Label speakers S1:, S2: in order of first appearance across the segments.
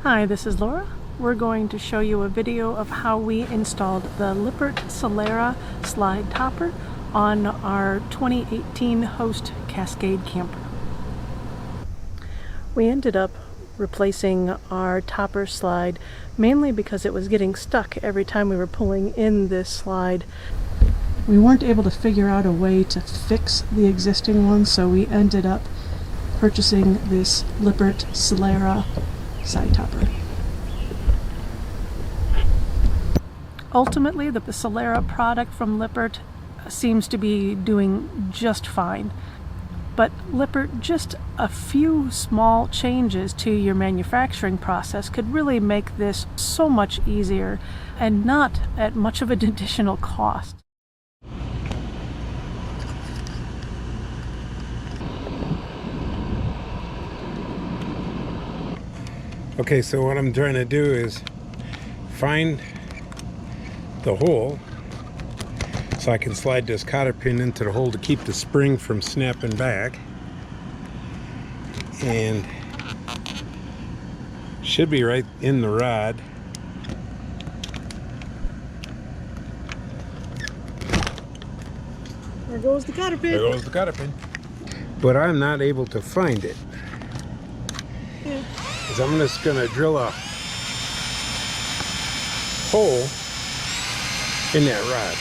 S1: Hi, this is Laura. We're going to show you a video of how we installed the Lippert Solera slide topper on our 2018 Host Cascade camper. We ended up replacing our topper slide mainly because it was getting stuck every time we were pulling in this slide. We weren't able to figure out a way to fix the existing one, so we ended up purchasing this Lippert Solera side topper. Ultimately, the Solera product from Lippert seems to be doing just fine. But Lippert, just a few small changes to your manufacturing process could really make this so much easier and not at much of an additional cost.
S2: Okay, so what I'm trying to do is find the hole so I can slide this cotter pin into the hole to keep the spring from snapping back, and should be right in the rod.
S1: There goes the cotter pin.
S2: There goes the cotter pin. But I'm not able to find it. So I'm just going to drill a hole in that rod.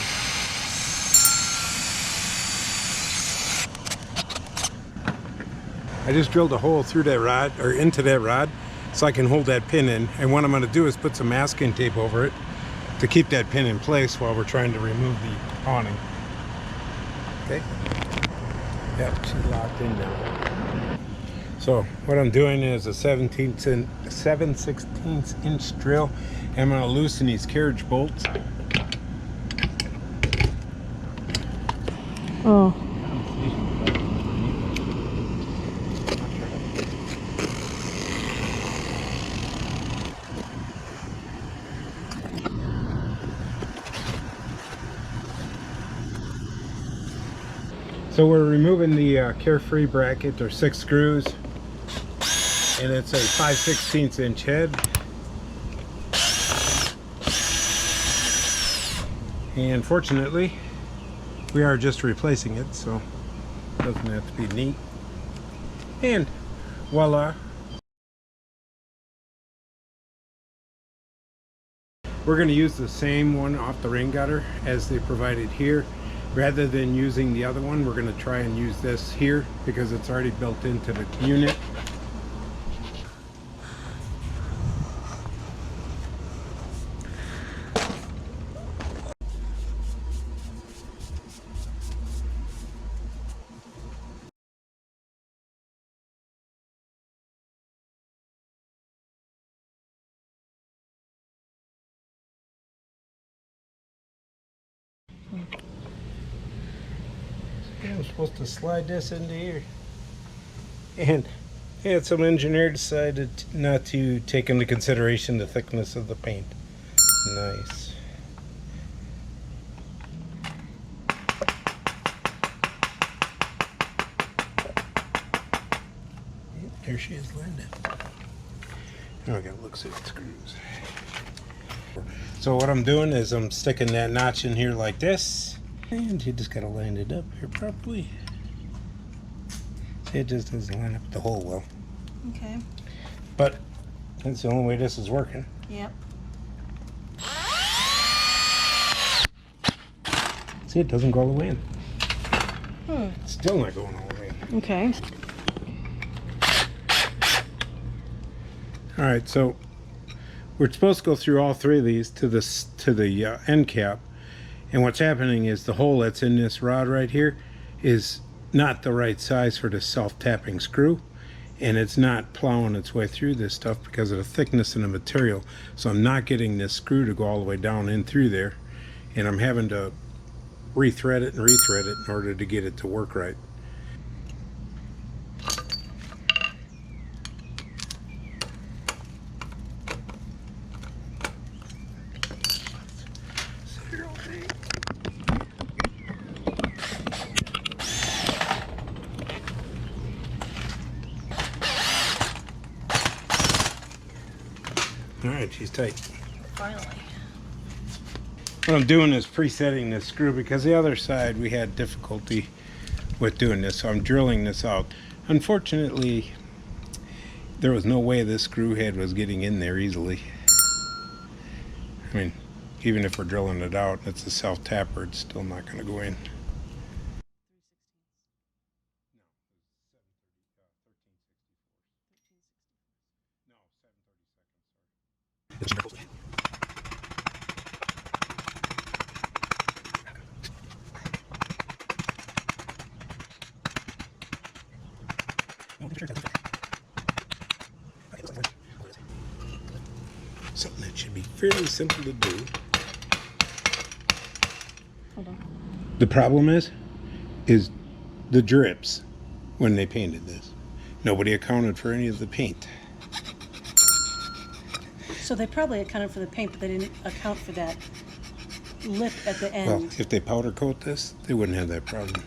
S2: I just drilled a hole through that rod, or into that rod, so I can hold that pin in. And what I'm going to do is put some masking tape over it to keep that pin in place while we're trying to remove the awning. Okay? Yep, she's locked in now. So what I'm doing is a 7/16 inch drill, and I'm going to loosen these carriage bolts.
S1: Oh.
S2: So we're removing the Carefree bracket. There's 6 screws, and it's a 5/16 inch head. And fortunately, we are just replacing it, so it doesn't have to be neat. And voila! We're going to use the same one off the rain gutter as they provided here. Rather than using the other one, we're going to try and use this here because it's already built into the unit. I'm supposed to slide this into here, and some engineer decided not to take into consideration the thickness of the paint. Nice. There she is, landed. Now I gotta look at the screws. So what I'm doing is I'm sticking that notch in here like this. And you just gotta line it up here properly. See, it just doesn't line up the hole well.
S1: Okay.
S2: But that's the only way this is working.
S1: Yep.
S2: See, it doesn't go all the way in. It's still not going all the way in.
S1: Okay.
S2: Alright, so we're supposed to go through all 3 of these to the end cap. And what's happening is the hole that's in this rod right here is not the right size for the self-tapping screw, and it's not plowing its way through this stuff because of the thickness of the material. So I'm not getting this screw to go all the way down in through there, and I'm having to rethread it and rethread it in order to get it to work right. All right, she's tight.
S1: Finally.
S2: What I'm doing is presetting this screw because the other side we had difficulty with doing this, so I'm drilling this out. Unfortunately, there was no way this screw head was getting in there easily. I mean, even if we're drilling it out, it's a self-tapper, it's still not going to go in. Something that should be fairly simple to do.
S1: Hold on.
S2: The problem is the drips when they painted this. Nobody accounted for any of the paint.
S1: So they probably accounted for the paint, but they didn't account for that lip at the end.
S2: Well, if they powder coat this, they wouldn't have that problem.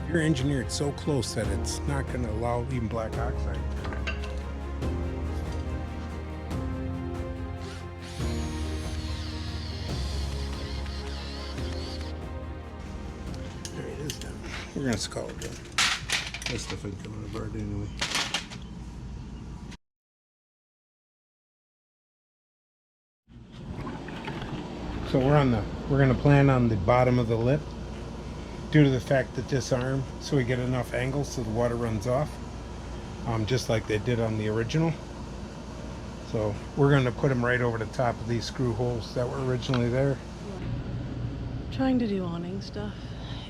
S2: You're engineered so close that it's not going to allow even black oxide. There it is done. We're going to skull it down. That stuff ain't coming apart anyway. So we're going to plan on the bottom of the lip, due to the fact that this arm, so we get enough angle so the water runs off, just like they did on the original. So we're going to put them right over the top of these screw holes that were originally there.
S1: Trying to do awning stuff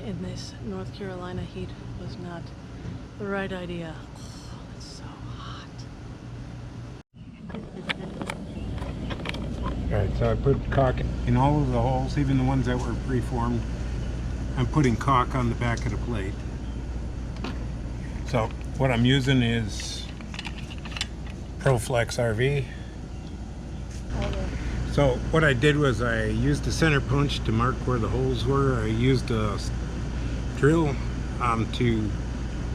S1: in this North Carolina heat was not the right idea. Oh, it's so hot.
S2: Alright, so I put caulk in all of the holes, even the ones that were preformed. I'm putting caulk on the back of the plate. So what I'm using is ProFlex RV. So what I did was I used a center punch to mark where the holes were. I used a drill to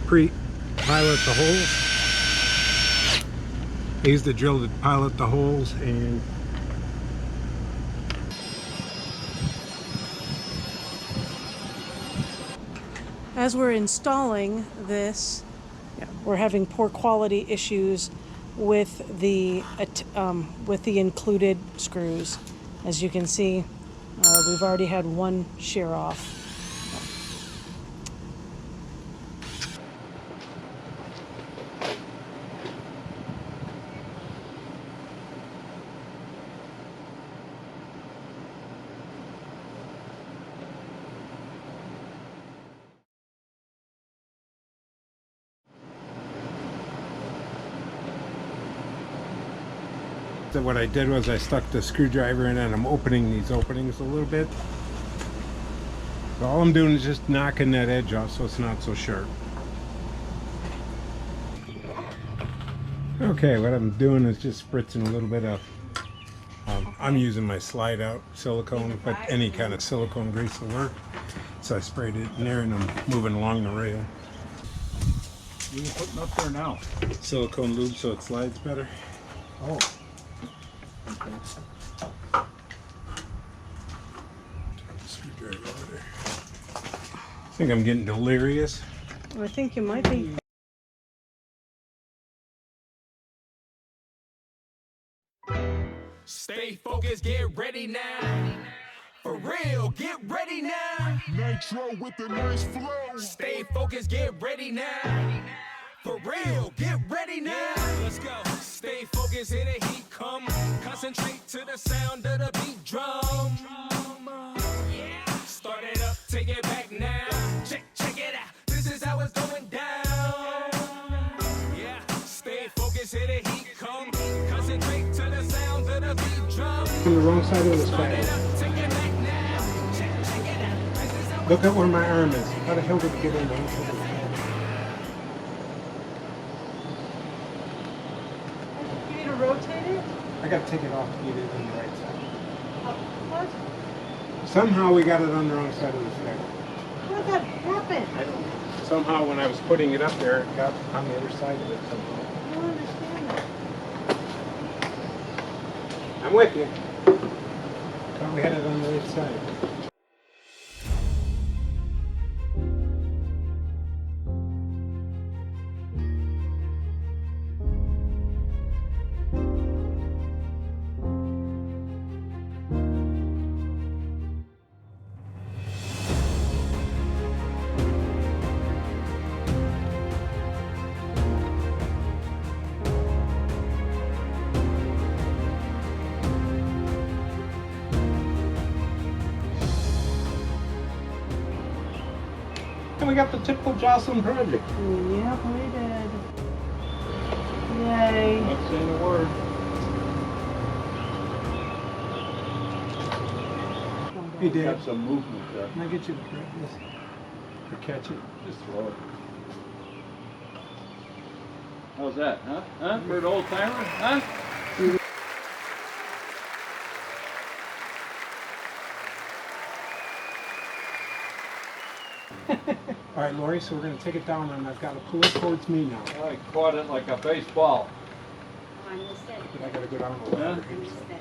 S2: pre-pilot the holes. I used the drill to pilot the holes, and
S1: as we're installing this, we're having poor quality issues with the included screws. As you can see, we've already had one shear off.
S2: So what I did was I stuck the screwdriver in and I'm opening these openings a little bit. So all I'm doing is just knocking that edge off so it's not so sharp. Okay, what I'm doing is just spritzing a little bit of, I'm using my slide out silicone, but any kind of silicone grease will work. So I sprayed it in there and I'm moving along the rail.
S3: What are you putting up there now?
S2: Silicone lube so it slides better.
S3: Oh.
S2: Screwdriver over there. I think I'm getting delirious.
S1: I think you might be.
S4: Stay focused, get ready now. For real, get ready now.
S5: Nitro with the nice flow.
S4: Stay focused, get ready now. For real, get ready now. Let's go. Stay focused, hear the heat come. Concentrate to the sound of the beat drum. Yeah. Start it up, take it back now. Check it out. This is how it's going down. Yeah. Stay focused, hear the heat come. Concentrate to the sounds of the beat drum.
S2: On the wrong side of the
S4: Start it
S2: spine.
S4: up, take it back now. Check it out. This is how
S2: Look at where my arm is. How the hell did it get in there? gotta take it off to get it on the right side.
S1: What?
S2: Somehow we got it on the wrong side of the stack.
S1: How did that happen?
S2: I don't know. Somehow when I was putting it up there, it got on the other side of it somehow.
S1: I don't understand that.
S2: I'm with you. Thought we had it on the right side. And we got the typical Jocelyn project.
S1: Yep, we did. Yay.
S3: Not saying a word.
S2: Hey Dave,
S3: Got some movement there.
S2: can I get you to grab this? Or catch it?
S3: Just throw it. How's that, huh? Huh? For an old timer, huh?
S2: All right, Lori, so we're going to take it down and I've got to pull it towards me now.
S3: I caught it like a baseball.
S2: But I got to go down a ladder here. So.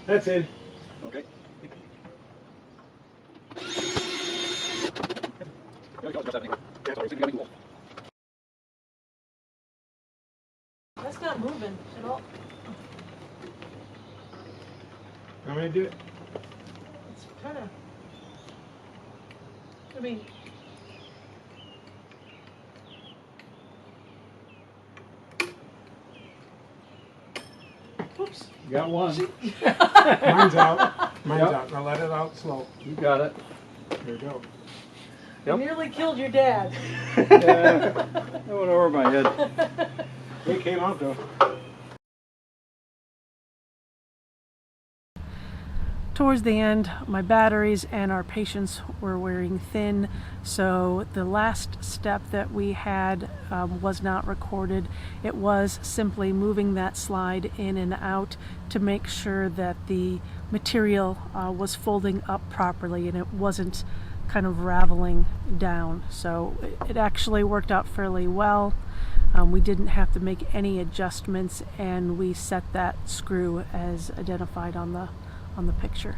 S2: That's it.
S3: Okay.
S1: That's not moving at all.
S2: Want me to do it?
S1: It's kind of. I mean. Oops.
S3: You got one.
S2: Mine's out. Mine's
S3: Yep.
S2: out. Now let it out slow.
S3: You got it.
S2: There you go.
S3: Yep.
S1: You nearly killed your dad.
S3: Yeah. That went over my head.
S2: It came out though.
S1: Towards the end, my batteries and our patience were wearing thin, so the last step that we had was not recorded. It was simply moving that slide in and out to make sure that the material was folding up properly and it wasn't kind of raveling down. So it actually worked out fairly well. We didn't have to make any adjustments, and we set that screw as identified on the picture.